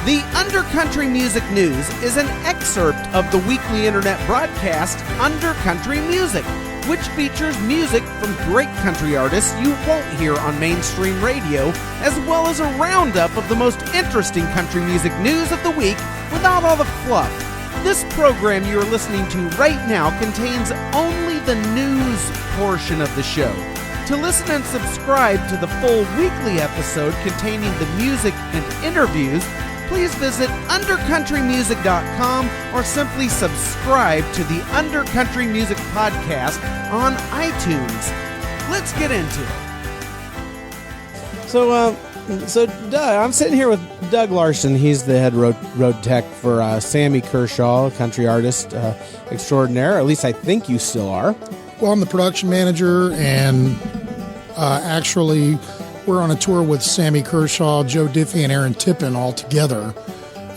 The Undercountry Music News is an excerpt of the weekly internet broadcast Undercountry Music, which features music from great country artists you won't hear on mainstream radio, as well as a roundup of the most interesting country music news of the week without all the fluff. This program you're listening to right now contains only the news portion of the show. To listen and subscribe to the full weekly episode containing the music and interviews, please visit undercountrymusic.com or simply subscribe to the Undercountry Music Podcast on iTunes. Let's get into it. So Doug, I'm sitting here with Doug Larson. He's the head road tech for Sammy Kershaw, country artist extraordinaire. At least I think you still are. Well, I'm the production manager, and actually, we're on a tour with Sammy Kershaw, Joe Diffie, and Aaron Tippin all together.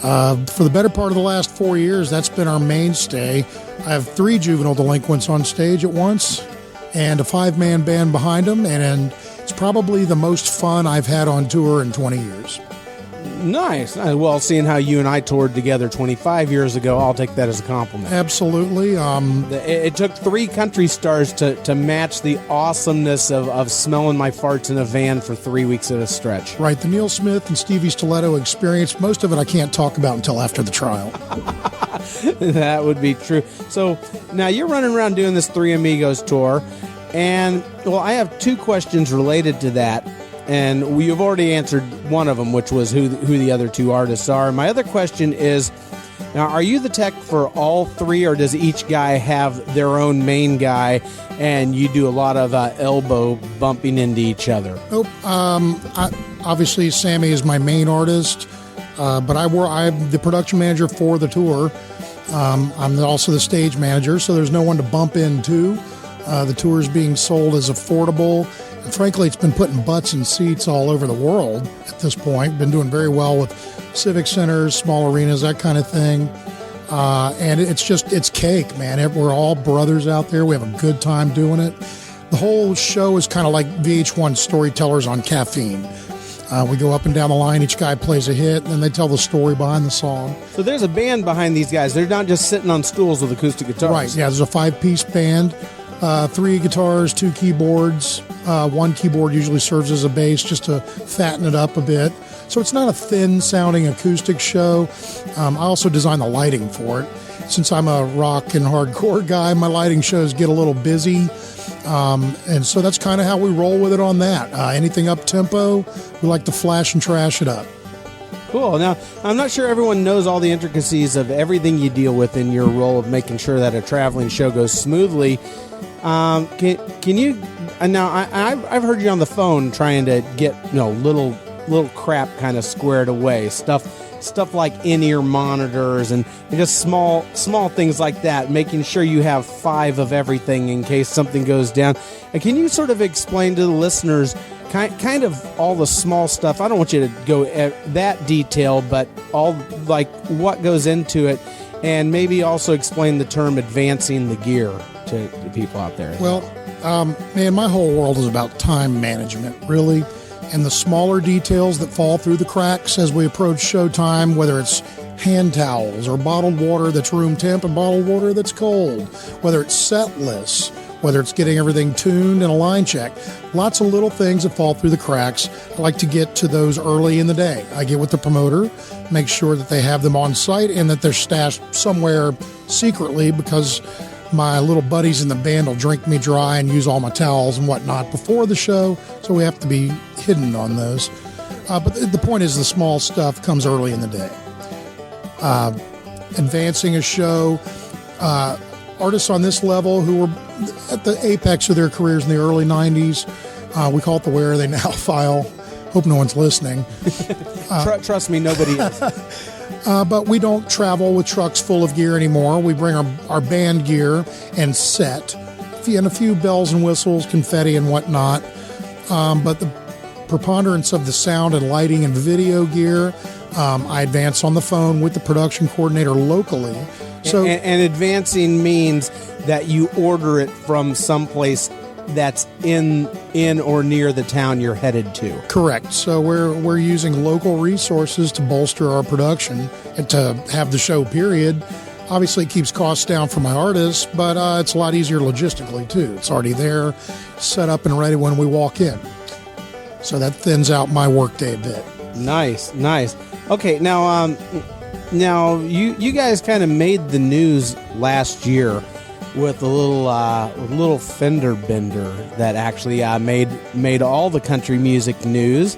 For the better part of the last 4 years, that's been our mainstay. I have 3 juvenile delinquents on stage at once and a 5-man band behind them, and it's probably the most fun I've had on tour in 20 years. Nice. Well, seeing how you and I toured together 25 years ago, I'll take that as a compliment. Absolutely. It took 3 country stars to match the awesomeness of smelling my farts in a van for 3 weeks at a stretch. Right. The Neil Smith and Stevie Stiletto experience, most of it I can't talk about until after the trial. That would be true. So now you're running around doing this 3 Amigos tour, and, well, I have 2 questions related to that. And you've already answered one of them, which was who the other 2 artists are. My other question is, now, are you the tech for all 3, or does each guy have their own main guy, and you do a lot of elbow bumping into each other? Nope. Obviously, Sammy is my main artist, but I'm the production manager for the tour. I'm also the stage manager, so there's no one to bump into. The tour is being sold as affordable. And frankly, it's been putting butts in seats all over the world at this point. Been doing very well with civic centers, small arenas, that kind of thing. And it's cake, man. We're all brothers out there. We have a good time doing it. The whole show is kind of like VH1 storytellers on caffeine. We go up and down the line. Each guy plays a hit, and then they tell the story behind the song. So there's a band behind these guys. They're not just sitting on stools with acoustic guitars. Right, yeah. There's a 5-piece band. 3 guitars, 2 keyboards. 1 keyboard usually serves as a bass just to fatten it up a bit. So it's not a thin-sounding acoustic show. I also design the lighting for it. Since I'm a rock and hardcore guy, my lighting shows get a little busy. And so that's kind of how we roll with it on that. Anything up-tempo, we like to flash and trash it up. Cool. Now, I'm not sure everyone knows all the intricacies of everything you deal with in your role of making sure that a traveling show goes smoothly. Can you? Now, I've heard you on the phone trying to get little crap kind of squared away. Stuff like in-ear monitors and just small things like that. Making sure you have 5 of everything in case something goes down. And can you sort of explain to the listeners kind of all the small stuff? I don't want you to go that detailed, but all like what goes into it, and maybe also explain the term advancing the gear to the people out there. Well, man, my whole world is about time management, really, and the smaller details that fall through the cracks as we approach showtime, whether it's hand towels or bottled water that's room temp and bottled water that's cold, whether it's set lists, whether it's getting everything tuned and a line check. Lots of little things that fall through the cracks. I like to get to those early in the day. I get with the promoter, make sure that they have them on site and that they're stashed somewhere secretly, because my little buddies in the band will drink me dry and use all my towels and whatnot before the show, so we have to be hidden on those. But the point is the small stuff comes early in the day. Advancing a show, artists on this level who were at the apex of their careers in the early 90s, we call it the Where Are They Now file. Hope no one's listening. Trust me, nobody is. But we don't travel with trucks full of gear anymore. We bring our band gear and set, and a few bells and whistles, confetti and whatnot. But the preponderance of the sound and lighting and video gear, I advance on the phone with the production coordinator locally. So, and advancing means that you order it from someplace that's in or near the town you're headed to. Correct. So we're using local resources to bolster our production and to have the show, period. Obviously, it keeps costs down for my artists, but it's a lot easier logistically, too. It's already there, set up and ready when we walk in. So that thins out my workday a bit. Nice. Okay, now you guys kind of made the news last year with a little fender bender that actually made all the country music news,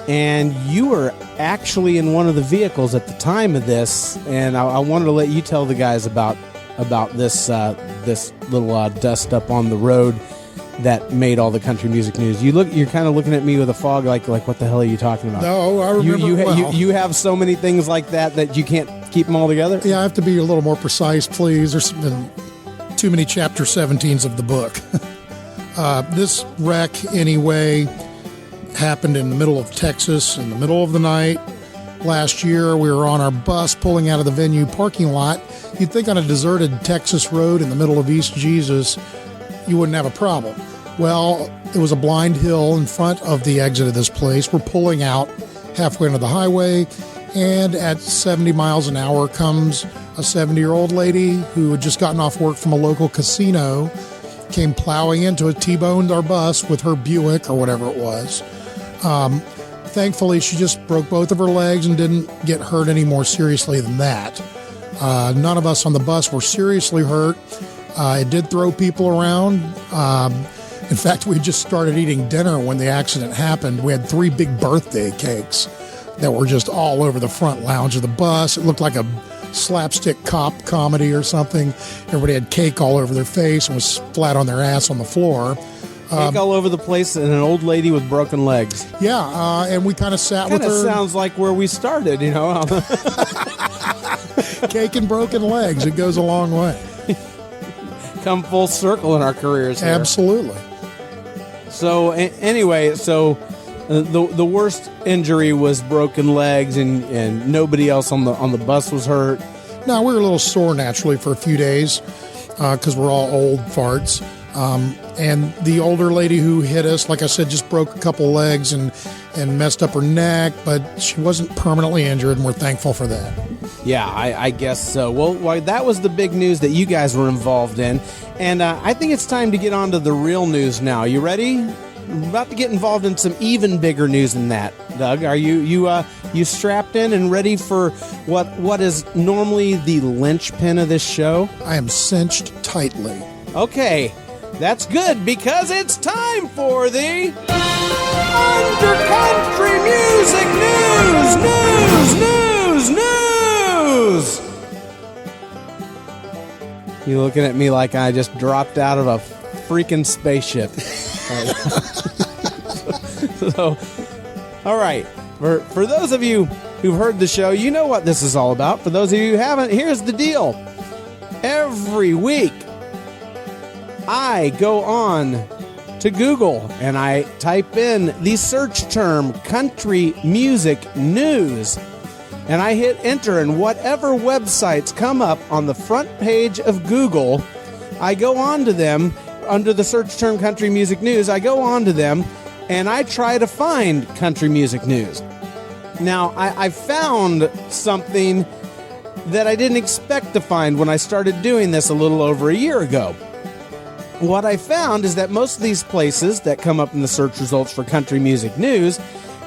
and you were actually in one of the vehicles at the time of this, and I wanted to let you tell the guys about this little dust up on the road that made all the country music news. You're kind of looking at me with a fog, like what the hell are you talking about? No, I remember you have so many things like that you can't keep them all together? Yeah, I have to be a little more precise, please. There's been too many chapter 17s of the book. This wreck, anyway, happened in the middle of Texas in the middle of the night. Last year, we were on our bus pulling out of the venue parking lot. You'd think on a deserted Texas road in the middle of East Jesus, you wouldn't have a problem. Well, it was a blind hill in front of the exit of this place. We're pulling out halfway into the highway, and at 70 miles an hour comes a 70-year-old lady who had just gotten off work from a local casino, came plowing into it, T-boned our bus with her Buick or whatever it was. Thankfully, she just broke both of her legs and didn't get hurt any more seriously than that. None of us on the bus were seriously hurt. It did throw people around. In fact, we just started eating dinner when the accident happened. We had 3 big birthday cakes that were just all over the front lounge of the bus. It looked like a slapstick cop comedy or something. Everybody had cake all over their face and was flat on their ass on the floor. Cake all over the place and an old lady with broken legs. Yeah, and we kind of sat with her. Kind of sounds like where we started, you know. Cake and broken legs. It goes a long way. Come full circle in our careers here. Absolutely. So anyway, the worst injury was broken legs, and nobody else on the bus was hurt. No, we were a little sore naturally for a few days because we're all old farts. And the older lady who hit us, like I said, just broke a couple legs and messed up her neck, but she wasn't permanently injured, and we're thankful for that. Yeah, I guess so. Well, that was the big news that you guys were involved in, and I think it's time to get on to the real news now. You ready? We're about to get involved in some even bigger news than that. Doug, are you strapped in and ready for what is normally the linchpin of this show? I am cinched tightly. Okay. That's good, because it's time for the Undercountry Music News! You looking at me like I just dropped out of a freaking spaceship. So, all right. For those of you who've heard the show, you know what this is all about. For those of you who haven't, here's the deal. Every week, I go on to Google and I type in the search term country music news, and I hit enter, and whatever websites come up on the front page of Google, I go on to them under the search term country music news. I go on to them and I try to find country music news. Now, I found something that I didn't expect to find when I started doing this a little over a year ago. What I found is that most of these places that come up in the search results for country music news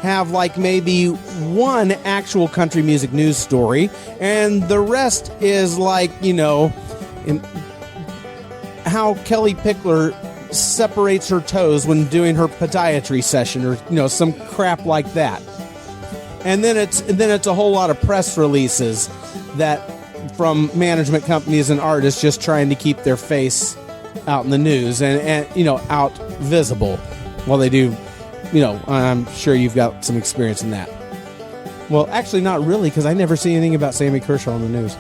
have like maybe one actual country music news story, and the rest is like, how Kelly Pickler separates her toes when doing her podiatry session, or some crap like that. And then it's a whole lot of press releases that from management companies and artists just trying to keep their face out in the news and out visible while they do. I'm sure you've got some experience in that. Well, actually not really, because I never see anything about Sammy Kershaw on the news.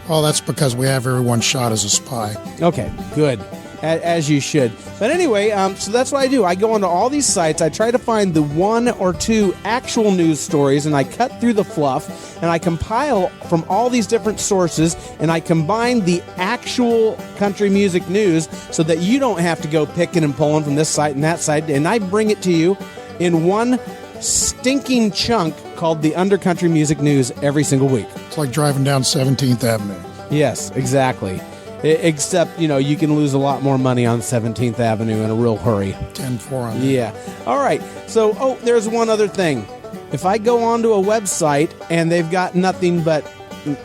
Oh, that's because we have everyone shot as a spy. Okay, good. as you should. But anyway, so that's what I do. I go onto all these sites. I try to find the one or two actual news stories, and I cut through the fluff, and I compile from all these different sources, and I combine the actual country music news so that you don't have to go picking and pulling from this site and that site, and I bring it to you in one stinking chunk called the Undercountry Music News every single week. It's like driving down 17th Avenue. Yes, exactly. Except, you can lose a lot more money on 17th Avenue in a real hurry. 10-4 on that. Yeah. All right. So, there's one other thing. If I go onto a website and they've got nothing but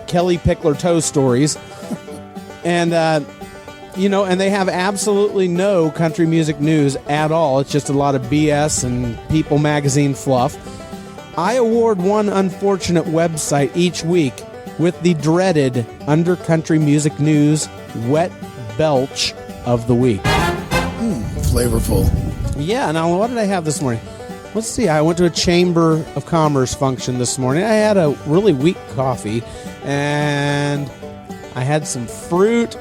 Kelly Pickler toe stories, and, and they have absolutely no country music news at all, it's just a lot of BS and People magazine fluff, I award one unfortunate website each week with the dreaded Undercountry Music News Wet Belch of the Week. Flavorful. Yeah, now what did I have this morning? Let's see, I went to a Chamber of Commerce function this morning. I had a really weak coffee, and I had some fruit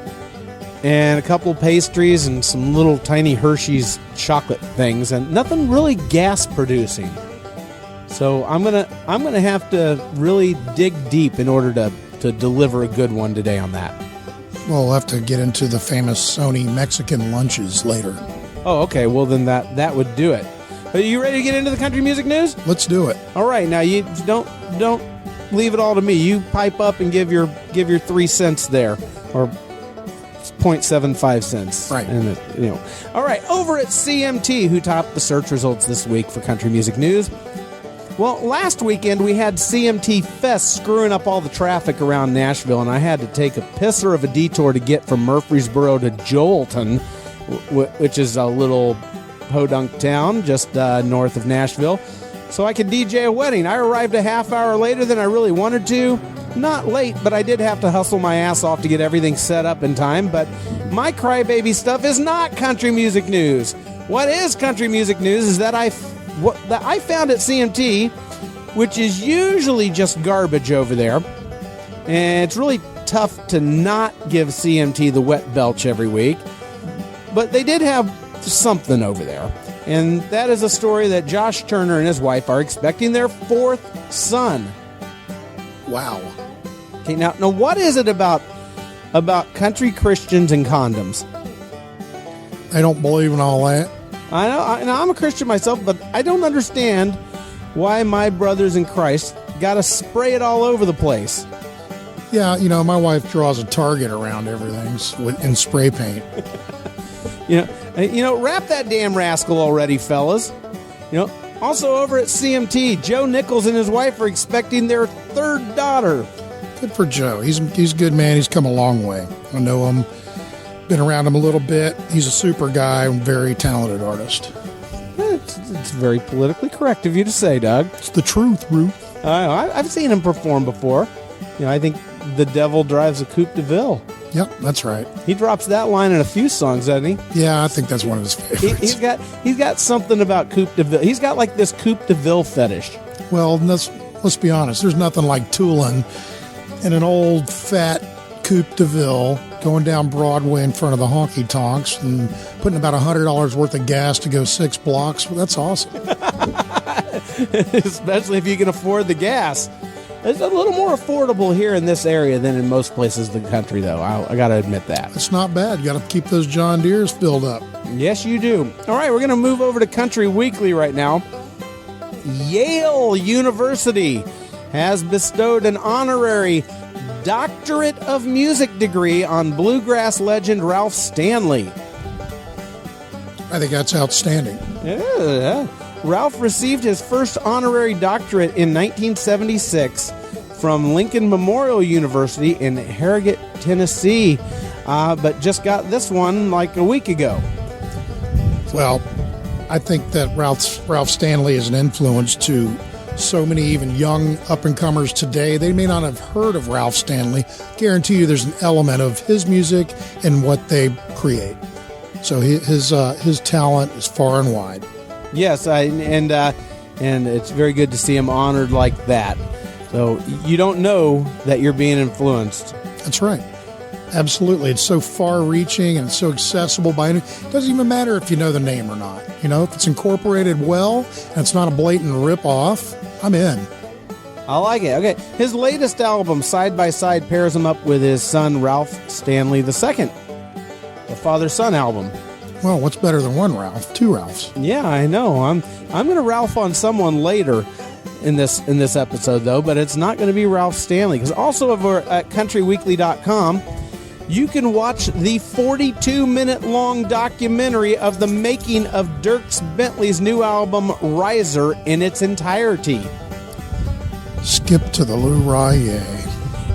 and a couple of pastries and some little tiny Hershey's chocolate things, and nothing really gas producing. So I'm gonna have to really dig deep in order to deliver a good one today on that. Well, we'll have to get into the famous Sony Mexican lunches later. Oh, okay. Well, then that would do it. Are you ready to get into the country music news? Let's do it. All right. Now you don't leave it all to me. You pipe up and give your 3 cents there, or 0.75 cents. Right. And All right. Over at CMT, who topped the search results this week for country music news. Well, last weekend we had CMT Fest screwing up all the traffic around Nashville, and I had to take a pisser of a detour to get from Murfreesboro to Joelton, which is a little podunk town just north of Nashville, so I could DJ a wedding. I arrived a half hour later than I really wanted to. Not late, but I did have to hustle my ass off to get everything set up in time. But my crybaby stuff is not country music news. What is country music news is that I found at CMT, which is usually just garbage over there, and it's really tough to not give CMT the wet belch every week, but they did have something over there, and that is a story that Josh Turner and his wife are expecting their 4th son. Wow. Okay, now what is it about country Christians and condoms? I don't believe in all that. I know, I'm a Christian myself, but I don't understand why my brothers in Christ got to spray it all over the place. Yeah, my wife draws a target around everything in spray paint. Wrap that damn rascal already, fellas. Also over at CMT, Joe Nichols and his wife are expecting their 3rd daughter. Good for Joe. He's a good man. He's come a long way. I know him. Been around him a little bit. He's a super guy and very talented artist. It's very politically correct of you to say, Doug. It's the truth, Ruth. I've seen him perform before. I think The Devil Drives a Coupe de Ville. Yep, that's right. He drops that line in a few songs, doesn't he? Yeah, I think that's one of his favorites. He's got something about Coupe de Ville. He's got like this Coupe de Ville fetish. Well, let's be honest. There's nothing like tooling in an old fat Coupe de Ville going down Broadway in front of the honky tonks and putting about $100 worth of gas to go 6 blocks. Well, that's awesome. Especially if you can afford the gas. It's a little more affordable here in this area than in most places in the country, though. I got to admit that. It's not bad. You got to keep those John Deeres filled up. Yes, you do. All right, we're going to move over to Country Weekly right now. Yale University has bestowed an honorary Doctorate of Music degree on bluegrass legend Ralph Stanley. I think that's outstanding. Yeah. Ralph received his first honorary doctorate in 1976 from Lincoln Memorial University in Harrogate, Tennessee, but just got this one like a week ago. Well, I think that Ralph Stanley is an influence to so many even young up-and-comers today. They may not have heard of Ralph Stanley. Guarantee you there's an element of his music and what they create. So his talent is far and wide. Yes, and it's very good to see him honored like that. So you don't know that you're being influenced. That's right. Absolutely. It's so far-reaching and so accessible by any. It doesn't even matter if you know the name or not. If it's incorporated well and it's not a blatant rip-off, I'm in. I like it. Okay, his latest album, Side by Side, pairs him up with his son, Ralph Stanley II, the father-son album. Well, what's better than one Ralph? Two Ralphs. Yeah, I know. I'm going to Ralph on someone later in this episode, though, but it's not going to be Ralph Stanley, because also over at countryweekly.com, you can watch the 42-minute-long documentary of the making of Dierks Bentley's new album, Riser, in its entirety. Skip to the Lou Rye.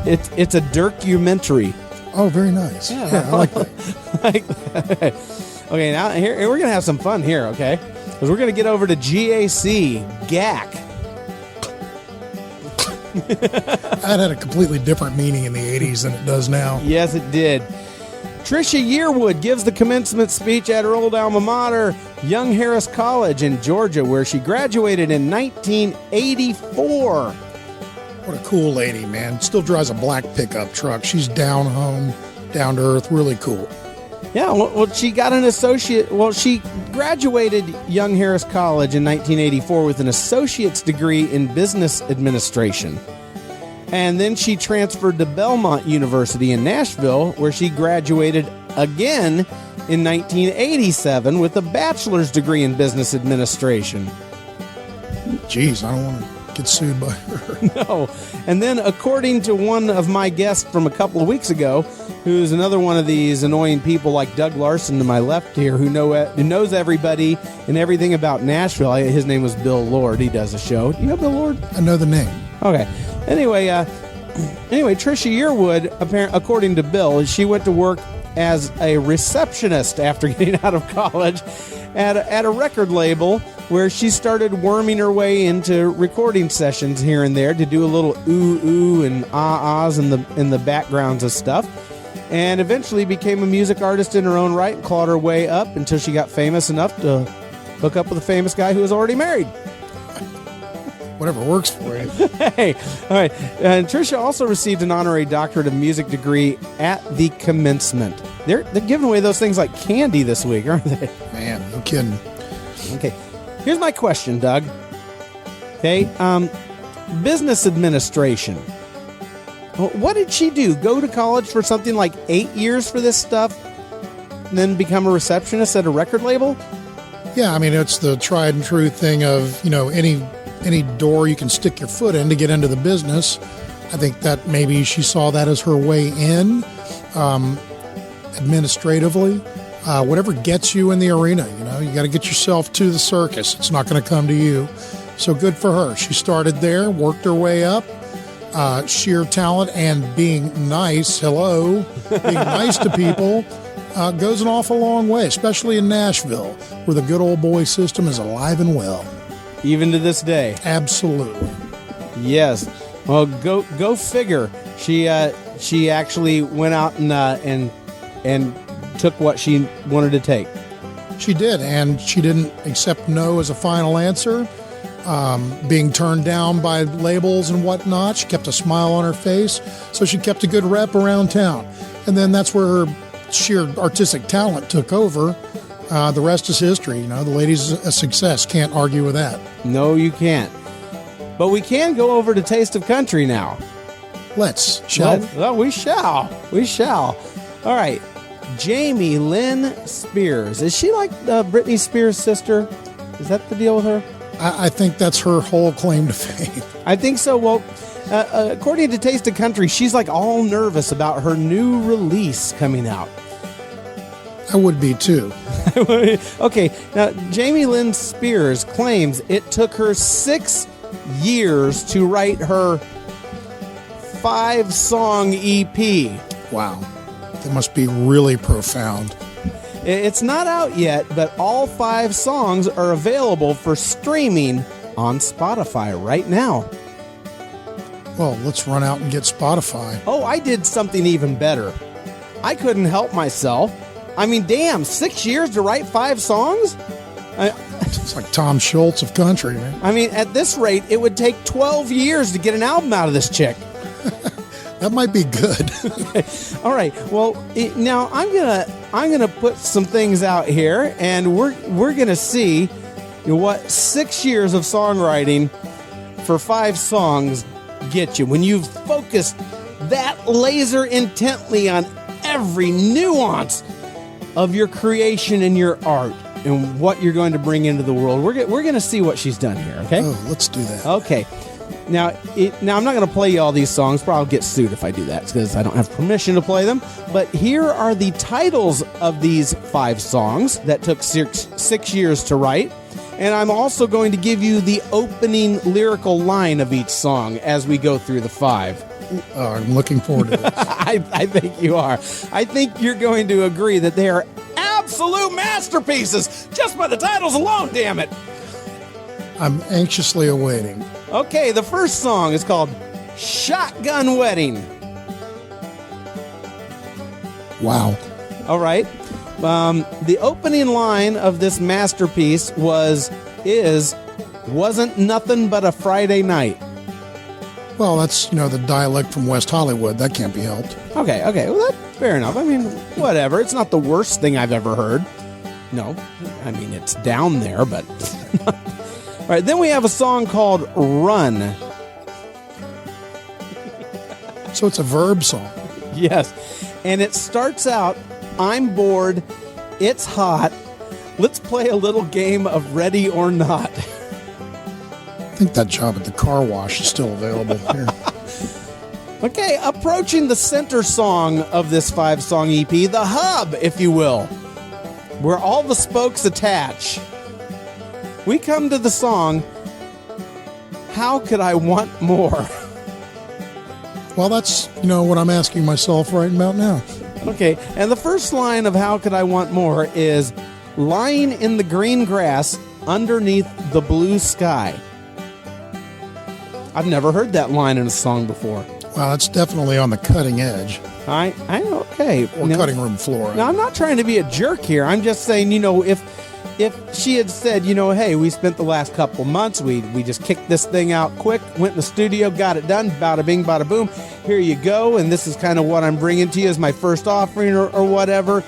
It's a Dirkumentary. Oh, very nice. Yeah, I like that. Like that. Okay, now here we're going to have some fun here, okay? Because we're going to get over to GAC. That had a completely different meaning in the 80s than it does now. Yes, it did. Trisha Yearwood gives the commencement speech at her old alma mater, Young Harris College in Georgia, where she graduated in 1984. What a cool lady, man. Still drives a black pickup truck. She's down home, down to earth, really cool. Yeah, well, she got an associate. Well, she graduated Young Harris College in 1984 with an associate's degree in business administration. And then she transferred to Belmont University in Nashville, where she graduated again in 1987 with a bachelor's degree in business administration. Jeez, I don't want to get sued by her. No. And then, according to one of my guests from a couple of weeks ago, who's another one of these annoying people like Doug Larson to my left here, who knows everybody and everything about Nashville. His name was Bill Lord. He does a show. Do you know Bill Lord? I know the name. Okay. Anyway, Trisha Yearwood, according to Bill, she went to work as a receptionist after getting out of college at a record label, where she started worming her way into recording sessions here and there to do a little ooh and ahs in the backgrounds of stuff, and eventually became a music artist in her own right and clawed her way up until she got famous enough to hook up with a famous guy who was already married. Whatever works for you. Hey, all right. And Trisha also received an honorary doctorate of music degree at the commencement. They're giving away those things like candy this week, aren't they? Man, no kidding. Okay. Here's my question, Doug. Okay. Business administration. Well, what did she do? Go to college for something like 8 years for this stuff, and then become a receptionist at a record label? Yeah, I mean, it's the tried and true thing of, any door you can stick your foot in to get into the business. I think that maybe she saw that as her way in, administratively. Whatever gets you in the arena, you got to get yourself to the circus. It's not going to come to you. So good for her. She started there, worked her way up. Sheer talent and being nice, being nice to people goes an awful long way, especially in Nashville, where the good old boy system is alive and well. Even to this day. Absolutely. Yes. Well, go figure. She actually went out and took what she wanted to take. She did, and she didn't accept no as a final answer. Being turned down by labels and whatnot, she kept a smile on her face, so she kept a good rep around town. And then that's where her sheer artistic talent took over. The rest is history. The lady's a success. Can't argue with that. No, you can't. But we can go over to Taste of Country now. Shall we? Well, we shall. We shall. All right. Jamie Lynn Spears. Is she like Britney Spears' sister? Is that the deal with her? I think that's her whole claim to fame. I think so. Well, according to Taste of Country, she's like all nervous about her new release coming out. I would be too. Okay, now Jamie Lynn Spears claims it took her 6 years to write her 5-song EP. Wow, that must be really profound. It's not out yet, but all 5 songs are available for streaming on Spotify right now. Well, let's run out and get Spotify. Oh, I did something even better. I couldn't help myself. I mean, damn, 6 years to write 5 songs? It's like Tom Schultz of country, man. I mean, at this rate, it would take 12 years to get an album out of this chick. That might be good. All right. Well, now I'm gonna put some things out here, and we're gonna see what 6 years of songwriting for 5 songs get you when you've focused that laser intently on every nuance of your creation and your art and what you're going to bring into the world. We're going to see what she's done here, okay? Oh, let's do that. Okay. Now I'm not going to play you all these songs. Probably I'll get sued if I do that because I don't have permission to play them. But here are the titles of these 5 songs that took 6 years to write. And I'm also going to give you the opening lyrical line of each song as we go through the 5. I'm looking forward to this. I think you are. I think you're going to agree that they are absolute masterpieces just by the titles alone, damn it. I'm anxiously awaiting. Okay, the first song is called Shotgun Wedding. Wow. All right. The opening line of this masterpiece wasn't nothing but a Friday night. Well, that's, the dialect from West Hollywood. That can't be helped. Okay. Well, that's fair enough. I mean, whatever. It's not the worst thing I've ever heard. No. I mean, it's down there, but... All right, then we have a song called Run. So it's a verb song. Yes. And it starts out, I'm bored, it's hot, let's play a little game of ready or not. I think that job at the car wash is still available here. Okay, approaching the center song of this 5-song EP, the hub, if you will, where all the spokes attach. We come to the song, How Could I Want More? Well, that's, what I'm asking myself right about now. Okay, and the first line of How Could I Want More is, lying in the green grass underneath the blue sky. I've never heard that line in a song before. Wow, that's definitely on the cutting edge. I okay. Or cutting room floor. Now, I'm not trying to be a jerk here. I'm just saying, if she had said, hey, we spent the last couple months, we just kicked this thing out quick, went in the studio, got it done, bada bing, bada boom, here you go, and this is kind of what I'm bringing to you as my first offering or whatever,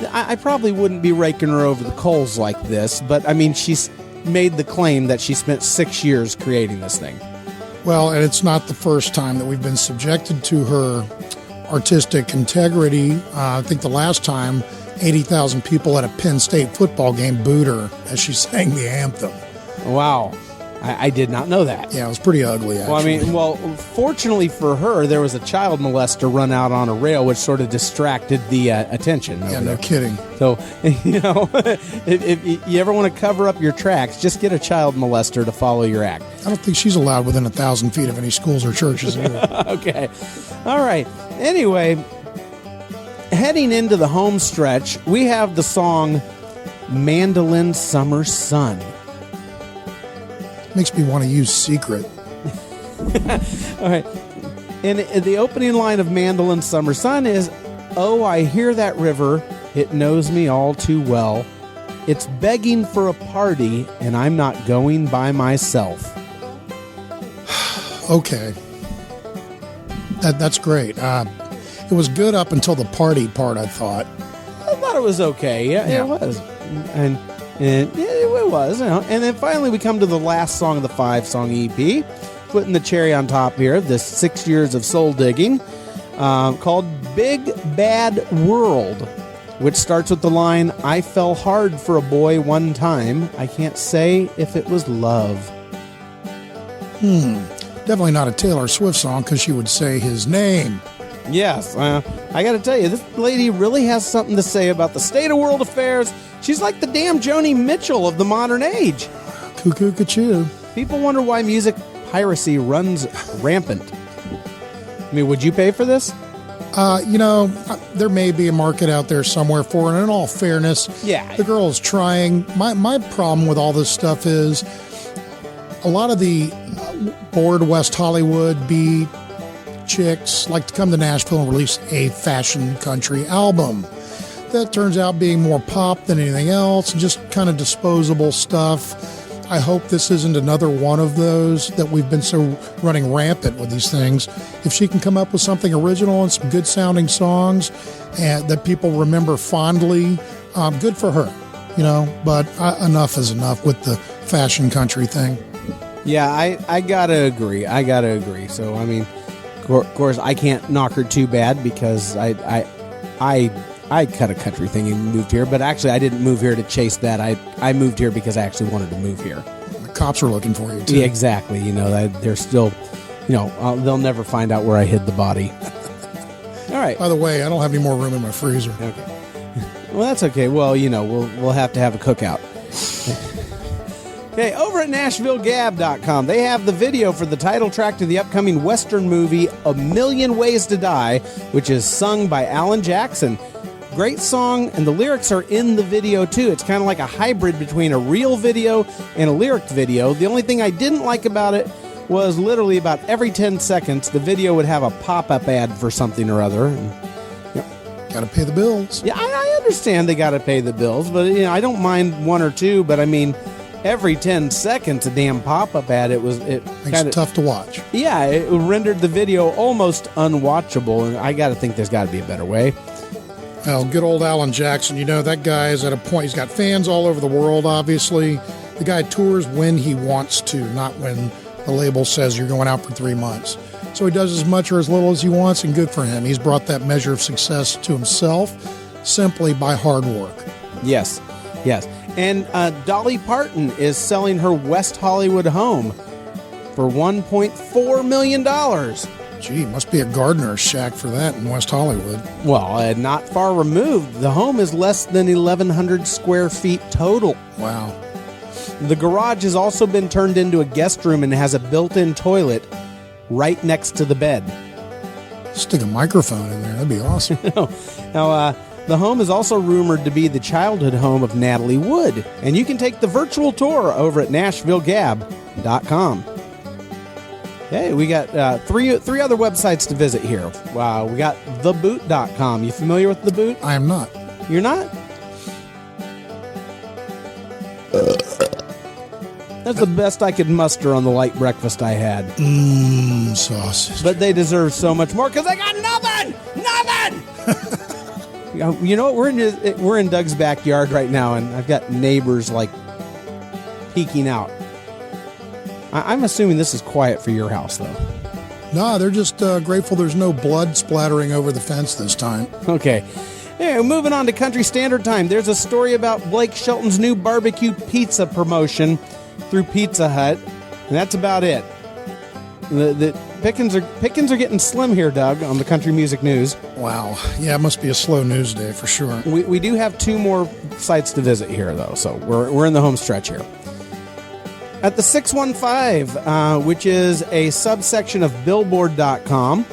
I probably wouldn't be raking her over the coals like this, but I mean, she's made the claim that she spent 6 years creating this thing. Well, and it's not the first time that we've been subjected to her artistic integrity. I think the last time 80,000 people at a Penn State football game booed her as she sang the anthem. Wow. I did not know that. Yeah, it was pretty ugly, actually. Well, fortunately for her, there was a child molester run out on a rail, which sort of distracted the attention. Yeah, no kidding. So, if you ever want to cover up your tracks, just get a child molester to follow your act. I don't think she's allowed within 1,000 feet of any schools or churches either. Okay. All right. Anyway, heading into the home stretch, we have the song Mandolin Summer Sun. Makes me want to use Secret. All right. And the opening line of Mandolin Summer Sun is, oh, I hear that river. It knows me all too well. It's begging for a party, and I'm not going by myself. Okay. That's great. It was good up until the party part, I thought. I thought it was okay. Yeah. It was. And it was. And then finally we come to the last song of the 5-song EP, putting the cherry on top here of this 6 years of soul digging, called Big Bad World, which starts with the line, I fell hard for a boy one time. I can't say if it was love. Definitely not a Taylor Swift song because she would say his name. Yes, I got to tell you, this lady really has something to say about the state of world affairs. She's like the damn Joni Mitchell of the modern age. Cuckoo, cuckoo. People wonder why music piracy runs rampant. I mean, would you pay for this? There may be a market out there somewhere for it. And in all fairness, the girl is trying. My problem with all this stuff is a lot of the bored West Hollywood beat chicks like to come to Nashville and release a fashion country album that turns out being more pop than anything else and just kind of disposable stuff. I hope this isn't another one of those that we've been so running rampant with these things. If she can come up with something original and some good sounding songs and that people remember fondly, good for her, but enough is enough with the fashion country thing. Yeah, I gotta agree. So, I mean, of course, I can't knock her too bad because I cut a country thing and moved here, but actually I didn't move here to chase that. I moved here because I actually wanted to move here. The cops are looking for you, too. Yeah, exactly. They're still, they'll never find out where I hid the body. All right. By the way, I don't have any more room in my freezer. Okay. Well, that's okay. Well, we'll have to have a cookout. Okay, over at NashvilleGab.com, they have the video for the title track to the upcoming Western movie A Million Ways to Die, which is sung by Alan Jackson. Great song, and the lyrics are in the video, too. It's kind of like a hybrid between a real video and a lyric video. The only thing I didn't like about it was literally about every 10 seconds, the video would have a pop-up ad for something or other. Got to pay the bills. Yeah, I understand they got to pay the bills, but I don't mind one or two, but I mean, every 10 seconds a damn pop-up ad, it makes it tough to watch. Yeah, it rendered the video almost unwatchable, and I got to think there's got to be a better way. Well, good old Alan Jackson, that guy is at a point, he's got fans all over the world, obviously. The guy tours when he wants to, not when the label says you're going out for 3 months. So he does as much or as little as he wants, and good for him. He's brought that measure of success to himself simply by hard work. Yes. And Dolly Parton is selling her West Hollywood home for $1.4 million. Gee, must be a gardener's shack for that in West Hollywood. Well, not far removed. The home is less than 1,100 square feet total. Wow. The garage has also been turned into a guest room and has a built-in toilet right next to the bed. Stick a microphone in there. That'd be awesome. Now, the home is also rumored to be the childhood home of Natalie Wood, and you can take the virtual tour over at NashvilleGab.com. Okay, we got three other websites to visit here. Wow, we got theboot.com. You familiar with The Boot? I am not. You're not? That's the best I could muster on the light breakfast I had. Sausage. But they deserve so much more because I got nothing! You know what? We're in Doug's backyard right now, and I've got neighbors like peeking out. I'm assuming this is quiet for your house, though. No, they're just grateful there's no blood splattering over the fence this time. Okay. Hey, moving on to Country Standard Time. There's a story about Blake Shelton's new barbecue pizza promotion through Pizza Hut, and that's about it. The pickings are getting slim here, Doug, on the Country Music News. Wow. Yeah, it must be a slow news day for sure. We do have 2 more sites to visit here, though, so we're in the home stretch here. At the 615, which is a subsection of Billboard.com,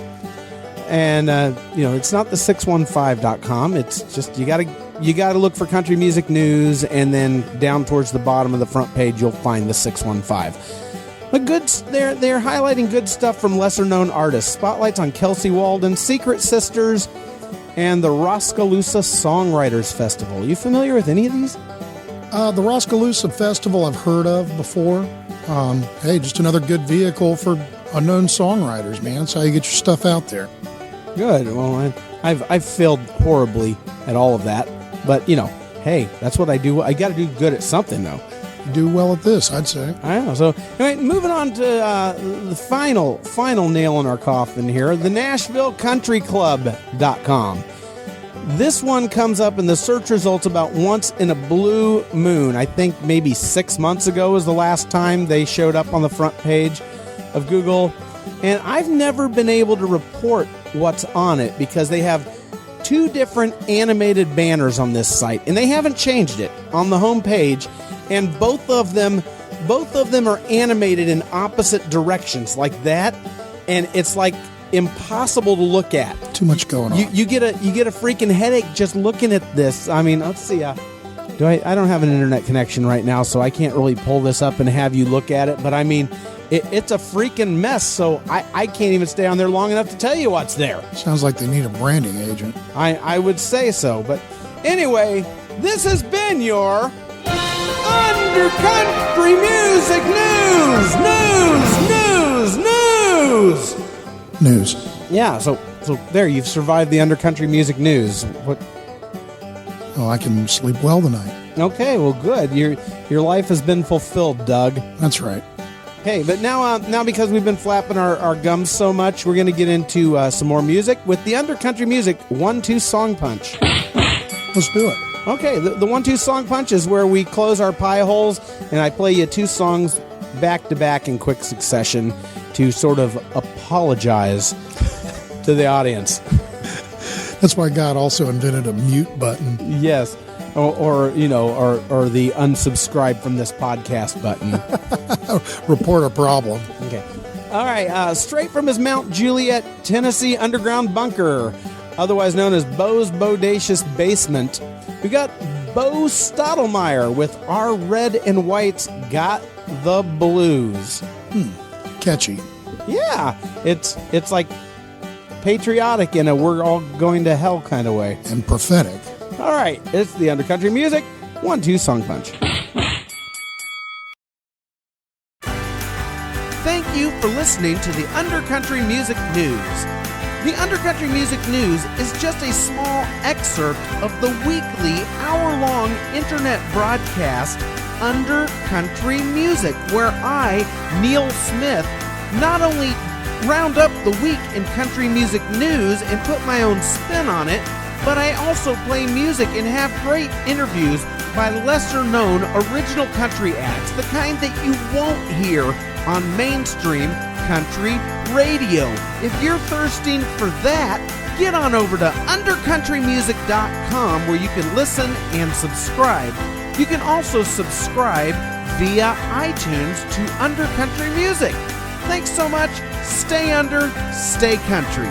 and it's not the 615.com. It's just you gotta look for country music news, and then down towards the bottom of the front page you'll find the 615. But they're highlighting good stuff from lesser known artists. Spotlights on Kelsey Walden, Secret Sisters, and the Roskaloosa Songwriters Festival. You familiar with any of these? The Roskaloosa Festival I've heard of before. Hey, just another good vehicle for unknown songwriters, man. That's how you get your stuff out there. Good. Well, I've failed horribly at all of that. But, hey, that's what I do. I got to do good at something, though. You do well at this, I'd say. I know. So, anyway, moving on to the final nail in our coffin here, the NashvilleCountryClub.com. This one comes up in the search results about once in a blue moon. I think maybe 6 months ago was the last time they showed up on the front page of Google. And I've never been able to report what's on it because they have 2 different animated banners on this site. And they haven't changed it on the home page. And both of them are animated in opposite directions like that. And it's like impossible to look at. Too much going on. You get a freaking headache just looking at this. I mean, let's see. I don't have an internet connection right now, so I can't really pull this up and have you look at it. But I mean, it's a freaking mess. So I can't even stay on there long enough to tell you what's there. Sounds like they need a branding agent. I would say so. But anyway, this has been your Undercountry music news. Yeah, so there, you've survived the undercountry music news. What? Oh, I can sleep well tonight. Okay, well, good. Your life has been fulfilled, Doug. That's right. Okay, but now because we've been flapping our gums so much, we're going to get into some more music with the Undercountry Music 1-2 Song Punch. Let's do it. Okay, the 1-2 Song Punch is where we close our pie holes, and I play you 2 songs back-to-back in quick succession to sort of apologize to the audience. That's why God also invented a mute button. Yes. Or the unsubscribe from this podcast button. Report a problem. Okay. All right. Straight from his Mount Juliet, Tennessee underground bunker, otherwise known as Bo's Bodacious Basement, we got Bo Stottlemyre with Our Red and White's Got the Blues. Catchy. Yeah. It's like patriotic in a we're all going to hell kind of way. And prophetic. All right, it's the Undercountry Music 1-2 Song Punch. Thank you for listening to the Undercountry Music News. The Undercountry Music News is just a small excerpt of the weekly hour-long internet broadcast Undercountry Music, where I, Neil Smith, not only round up the week in country music news and put my own spin on it, but I also play music and have great interviews by lesser-known original country acts, the kind that you won't hear on mainstream country radio. If you're thirsting for that, get on over to undercountrymusic.com where you can listen and subscribe. You can also subscribe via iTunes to Undercountry Music. Thanks so much. Stay under, stay country.